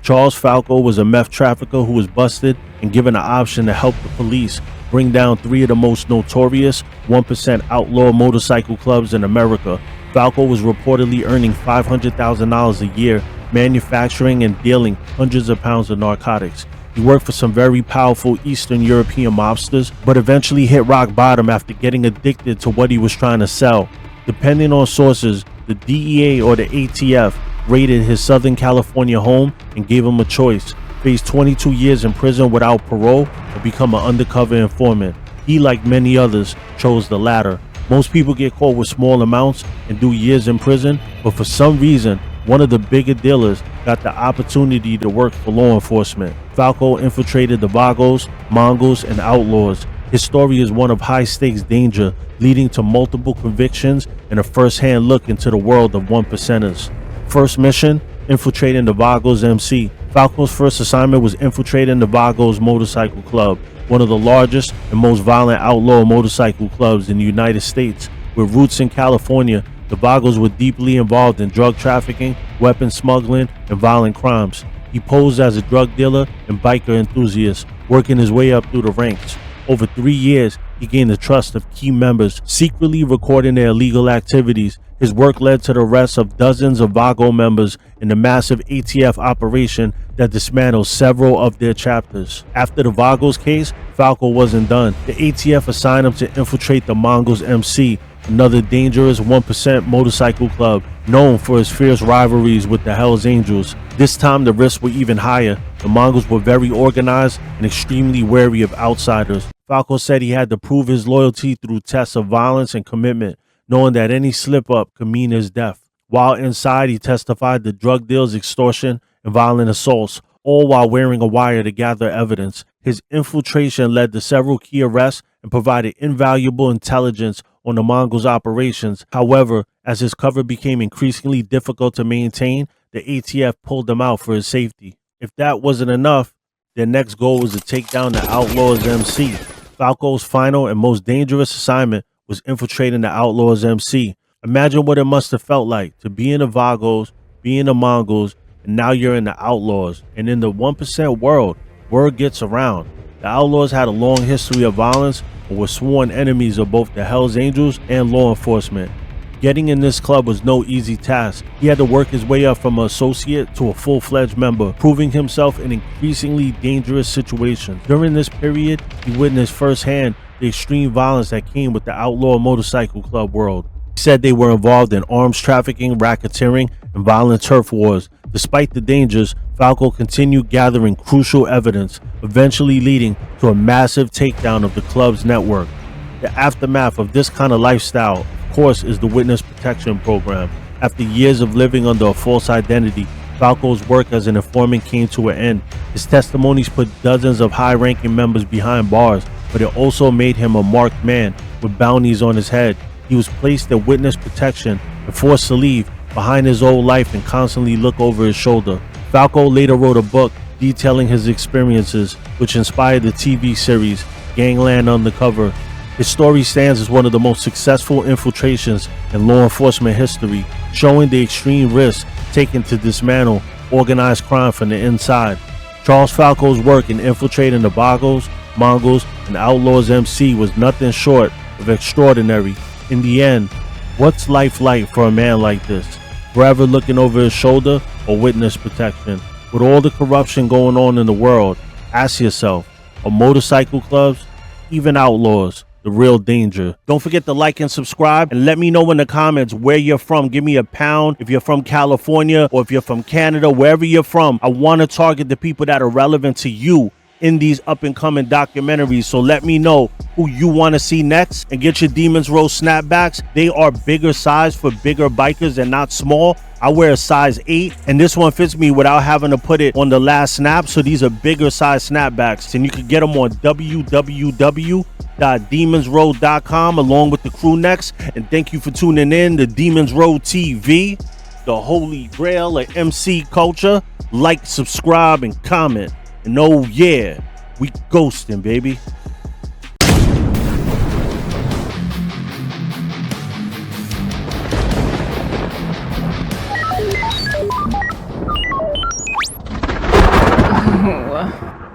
Charles Falco was a meth trafficker who was busted and given the option to help the police bring down 3 of the most notorious 1% outlaw motorcycle clubs in America. Falco was reportedly earning $500,000 a year manufacturing and dealing hundreds of pounds of narcotics. He worked for some very powerful Eastern European mobsters, but eventually hit rock bottom after getting addicted to what he was trying to sell. Depending on sources, the DEA or the ATF raided his Southern California home and gave him a choice: face 22 years in prison without parole or become an undercover informant. He, like many others, chose the latter. Most people get caught with small amounts and do years in prison, but for some reason, one of the bigger dealers got the opportunity to work for law enforcement. Falco infiltrated the Vagos, Mongols, and Outlaws. His story is one of high-stakes danger, leading to multiple convictions and a first-hand look into the world of one-percenters. First mission: infiltrating the Vagos MC. Falco's first assignment was infiltrating the Vagos Motorcycle Club, one of the largest and most violent outlaw motorcycle clubs in the United States. With roots in California, the Vagos were deeply involved in drug trafficking, weapons smuggling, and violent crimes. He posed as a drug dealer and biker enthusiast, working his way up through the ranks. Over 3 years, he gained the trust of key members, secretly recording their illegal activities. His work led to the arrest of dozens of Vago members in the massive ATF operation that dismantled several of their chapters. After the Vagos case, Falco wasn't done. The ATF assigned him to infiltrate the Mongols MC, another dangerous 1% motorcycle club known for its fierce rivalries with the Hells Angels. This time the risks were even higher. The Mongols were very organized and extremely wary of outsiders. Falco said he had to prove his loyalty through tests of violence and commitment, knowing that any slip-up could mean his death. While inside, he testified to drug deals, extortion, and violent assaults, all while wearing a wire to gather evidence. His infiltration led to several key arrests and provided invaluable intelligence on the Mongols' operations. However, as his cover became increasingly difficult to maintain, the ATF pulled him out for his safety. If that wasn't enough, their next goal was to take down the Outlaws MC. Falco's final and most dangerous assignment was infiltrating the Outlaws MC. Imagine what it must have felt like to be in the Vagos, be in the Mongols, and now you're in the Outlaws. And in the 1% world, word gets around. The Outlaws had a long history of violence and were sworn enemies of both the Hells Angels and law enforcement. Getting in this club was no easy task. He had to work his way up from an associate to a full-fledged member, proving himself in increasingly dangerous situations. During this period, he witnessed firsthand the extreme violence that came with the outlaw motorcycle club world. He said they were involved in arms trafficking, racketeering, and violent turf wars. Despite the dangers, Falco continued gathering crucial evidence, eventually leading to a massive takedown of the club's network. The aftermath of this kind of lifestyle, of course, is the witness protection program. After years of living under a false identity, Falco's work as an informant came to an end. His testimonies put dozens of high-ranking members behind bars, but it also made him a marked man with bounties on his head. He was placed in witness protection and forced to leave behind his old life and constantly look over his shoulder. Falco later wrote a book detailing his experiences, which inspired the TV series Gangland Undercover. His story stands as one of the most successful infiltrations in law enforcement history, showing the extreme risks taken to dismantle organized crime from the inside. Charles Falco's work in infiltrating the Vagos, Mongols, and Outlaws MC was nothing short of extraordinary. In the end, what's life like for a man like this? Forever looking over his shoulder or witness protection? With all the corruption going on in the world, ask yourself, are motorcycle clubs, even outlaws, the real danger? Don't forget to like and subscribe, and let me know in the comments where you're from. Give me a pound if you're from California, or if you're from Canada, wherever you're from. I want to target the people that are relevant to you in these up-and-coming documentaries. So let me know who you want to see next, and get your Demons Row snapbacks. They are bigger size for bigger bikers and not small. I wear a size 8, and this one fits me without having to put it on the last snap. So these are bigger size snapbacks, and you can get them on www.demonsrow.com along with the crew necks. And thank you for tuning in to Demons Row TV, the holy grail of MC culture. Like, subscribe, and comment. And oh yeah, we ghosting, baby. Ooh.